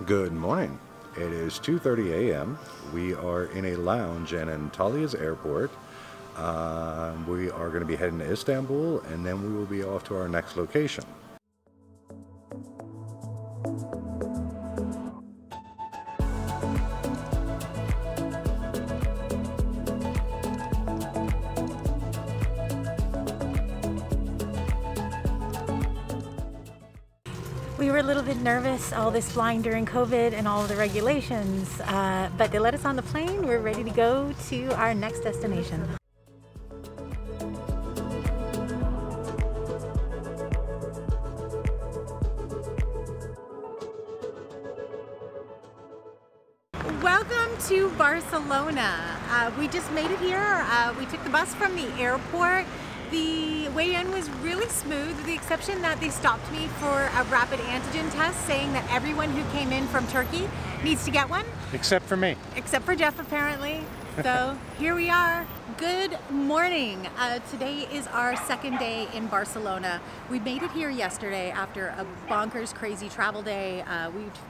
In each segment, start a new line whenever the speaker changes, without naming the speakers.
Good morning. It is 2:30 a.m. We are in a lounge in Antalya's airport. We are going to be heading to Istanbul, and then we will be off to our next location.
We were a little bit nervous, all this flying during COVID and all of the regulations, but they let us on the plane. We're ready to go to our next destination. Welcome to Barcelona. We just made it here. We took the bus from the airport. The way-in was really smooth, with the exception that they stopped me for a rapid antigen test, saying that everyone who came in from Turkey needs to get one.
Except for me.
Except for Jeff, apparently. So here we are. Good morning. Today is our second day in Barcelona. We made it here yesterday after a bonkers crazy travel day.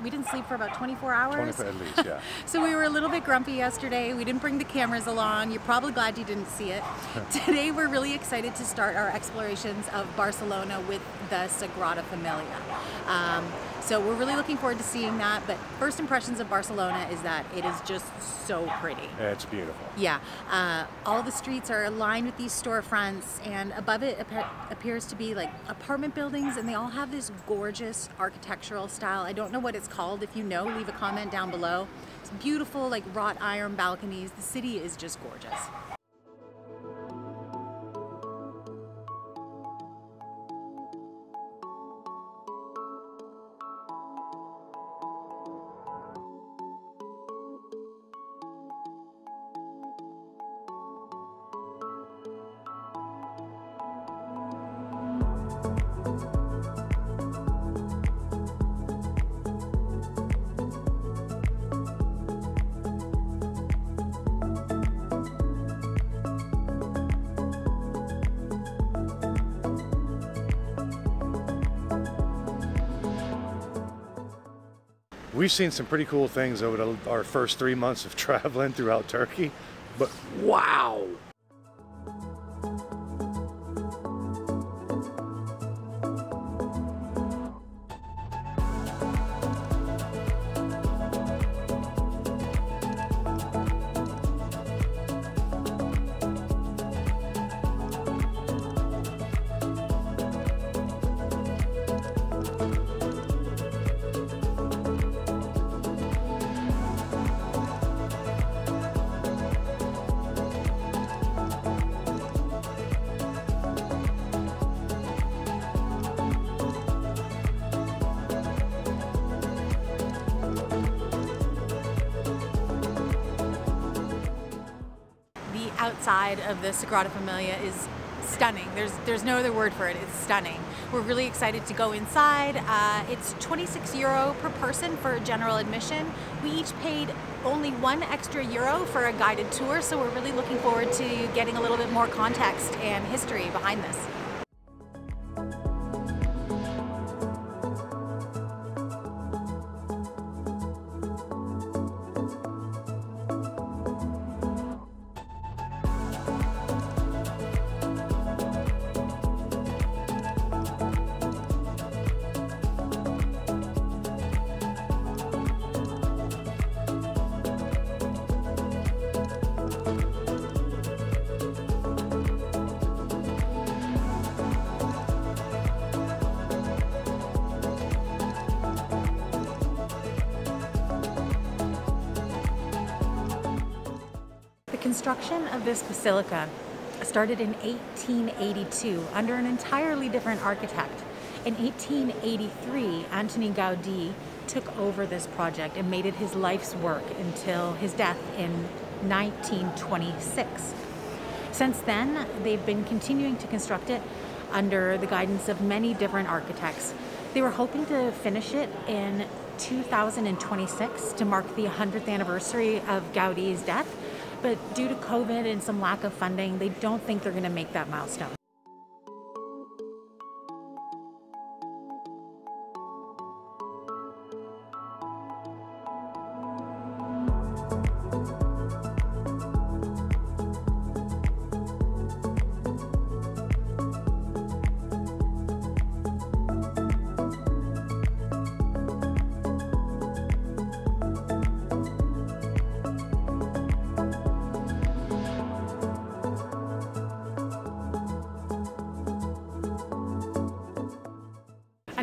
We didn't sleep for about 24 hours.
24 at least, yeah.
So we were a little bit grumpy yesterday. We didn't bring the cameras along. You're probably glad you didn't see it. Today we're really excited to start our explorations of Barcelona with the Sagrada Familia. So we're really looking forward to seeing that, but first impressions of Barcelona is that it is just so pretty.
It's beautiful.
Yeah, all the streets are lined with these storefronts, and above it appears to be like apartment buildings, and they all have this gorgeous architectural style. I don't know what it's called. If you know, leave a comment down below. It's beautiful, like wrought iron balconies. The city is just gorgeous.
We've seen some pretty cool things over our first 3 months of traveling throughout Turkey, but wow!
Outside of the Sagrada Familia is stunning. There's no other word for it. It's stunning. We're really excited to go inside. It's 26 euro per person for general admission. We each paid only €1 extra for a guided tour, so we're really looking forward to getting a little bit more context and history behind this. The construction of this basilica started in 1882 under an entirely different architect. In 1883, Antoni Gaudí took over this project and made it his life's work until his death in 1926. Since then, they've been continuing to construct it under the guidance of many different architects. They were hoping to finish it in 2026 to mark the 100th anniversary of Gaudí's death, but due to COVID and some lack of funding, they don't think they're going to make that milestone.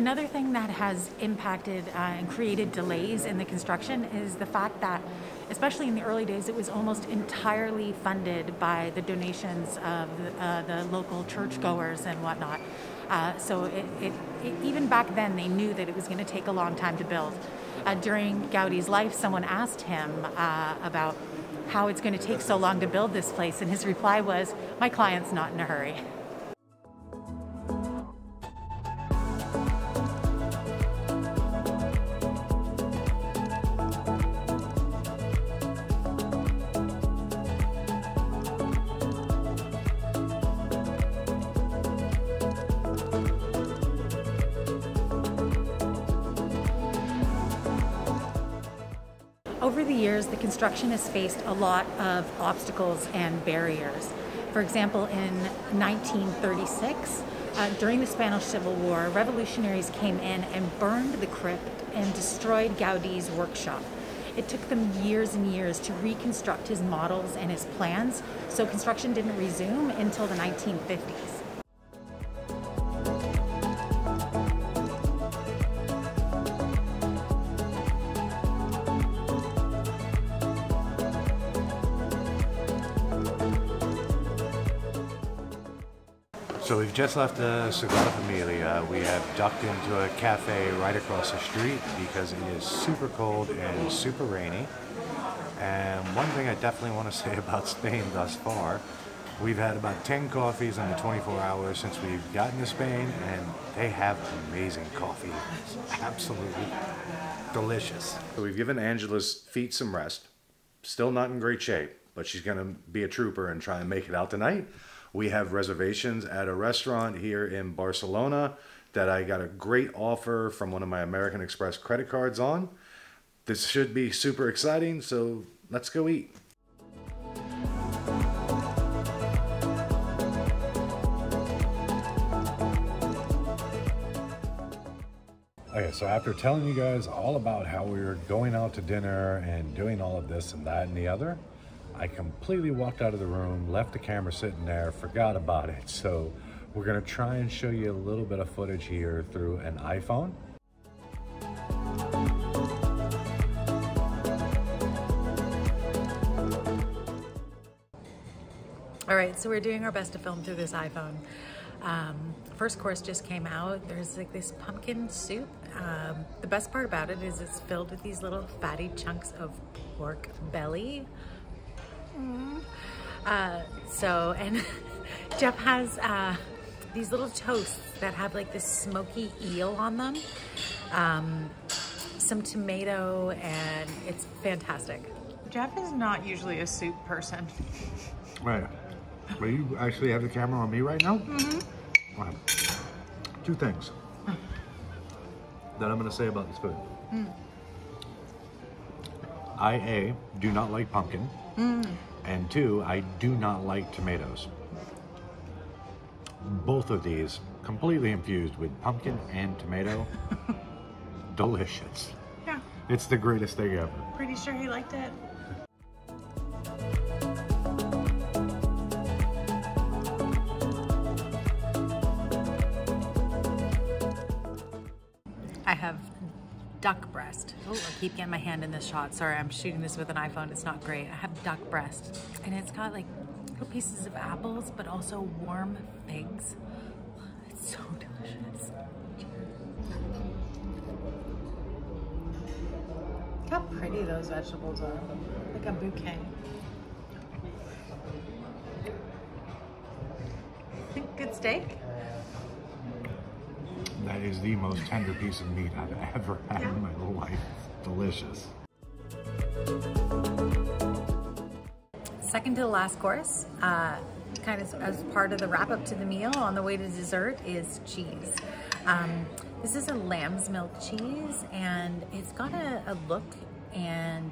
Another thing that has impacted and created delays in the construction is the fact that, especially in the early days, it was almost entirely funded by the donations of the local churchgoers and whatnot. So even back then, they knew that it was going to take a long time to build. During Gaudi's life, someone asked him about how it's going to take so long to build this place, and his reply was, "My client's not in a hurry." Over the years, the construction has faced a lot of obstacles and barriers. For example, in 1936, during the Spanish Civil War, revolutionaries came in and burned the crypt and destroyed Gaudi's workshop. It took them years and years to reconstruct his models and his plans, so construction didn't resume until the 1950s.
So we've just left the Sagrada Familia. We have ducked into a cafe right across the street because it is super cold and super rainy. And one thing I definitely want to say about Spain thus far, we've had about 10 coffees in the 24 hours since we've gotten to Spain, and they have amazing coffee. It's absolutely delicious. So we've given Angela's feet some rest. Still not in great shape, but she's going to be a trooper and try and make it out tonight. We have reservations at a restaurant here in Barcelona that I got a great offer from one of my American Express credit cards on. This should be super exciting, so let's go eat. Okay, so after telling you guys all about how we were going out to dinner and doing all of this and that and the other, I completely walked out of the room, left the camera sitting there, forgot about it. So we're gonna try and show you a little bit of footage here through an iPhone.
All right, so we're doing our best to film through this iPhone. First course just came out. There's like this pumpkin soup. The best part about it is it's filled with these little fatty chunks of pork belly. And Jeff has these little toasts that have like this smoky eel on them, some tomato, and it's fantastic.
Jeff is not usually a soup person.
Right. But you actually have the camera on me right now? Mm-hmm. Right. Two things that I'm going to say about this food. I do not like pumpkin. And two, I do not like tomatoes. Both of these completely infused with pumpkin and tomato. Delicious.
Yeah.
It's the greatest thing ever.
Pretty sure he liked it.
I have duck breast. Oh, I keep getting my hand in this shot. Sorry, I'm shooting this with an iPhone. It's not great. I have duck breast, and it's got like little pieces of apples, but also warm figs. It's so delicious.
Look how pretty those vegetables are. Like a bouquet. Good steak?
That is the most tender piece of meat I've ever had in my whole life. It's delicious.
Second to the last course, kind of as part of the wrap up to the meal on the way to dessert, is cheese. This is a lamb's milk cheese, and it's got a look and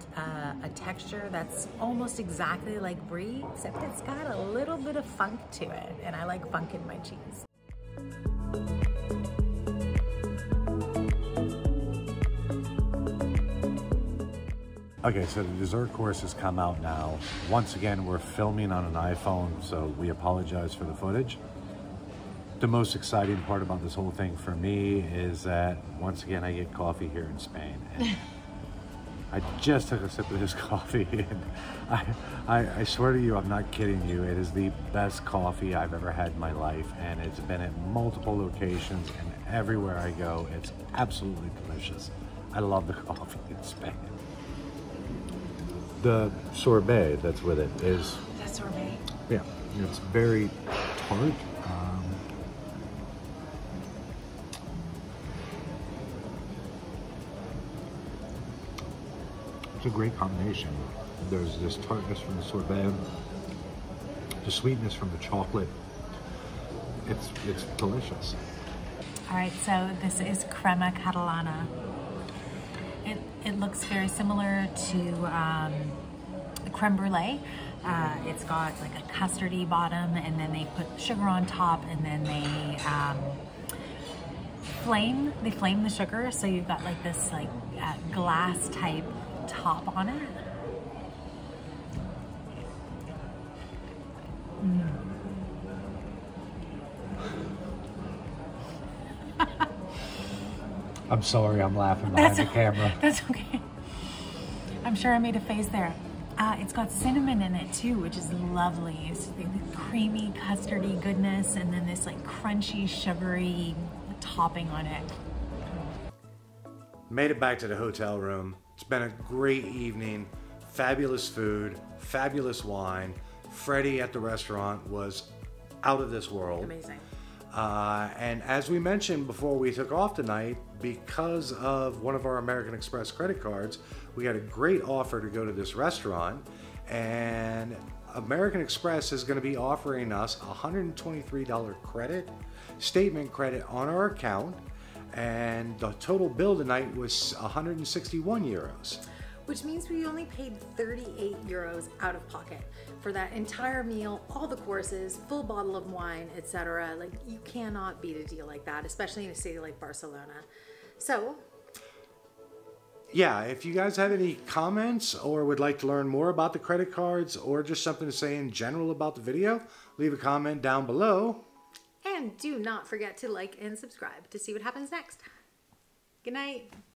a texture that's almost exactly like brie, except it's got a little bit of funk to it, and I like funk in my cheese.
Okay, so the dessert course has come out now. Once again, we're filming on an iPhone, so we apologize for the footage.
The most exciting part about this whole thing for me is that once again I get coffee here in Spain. And I just took a sip of this coffee, and I swear to you, I'm not kidding you, it is the best coffee I've ever had in my life, and it's been at multiple locations, and everywhere I go, it's absolutely delicious. I love the coffee in Spain. The sorbet that's with it is...
The sorbet?
Yeah, it's very tart. It's a great combination. There's this tartness from the sorbet, the sweetness from the chocolate. It's delicious.
All right, so this is crema catalana. It looks very similar to creme brulee. It's got like a custardy bottom, and then they put sugar on top, and then they flame the sugar, so you've got like this like glass type top on it.
I'm sorry, I'm laughing behind the camera.
That's okay. I'm sure I made a face there. It's got cinnamon in it too, which is lovely. It's the creamy, custardy goodness, and then this like crunchy, sugary topping on it.
Made it back to the hotel room. It's been a great evening. Fabulous food, fabulous wine. Freddie at the restaurant was out of this world.
Amazing.
And as we mentioned before we took off tonight, because of one of our American Express credit cards, we had a great offer to go to this restaurant, and American Express is going to be offering us a $123 credit, statement credit on our account, and the total bill tonight was 161 euros.
Which means we only paid 38 euros out of pocket for that entire meal, all the courses, full bottle of wine, etc. Like, you cannot beat a deal like that, especially in a city like Barcelona. So,
yeah, if you guys have any comments or would like to learn more about the credit cards or just something to say in general about the video, leave a comment down below.
and do not forget to like and subscribe to see what happens next. Good night.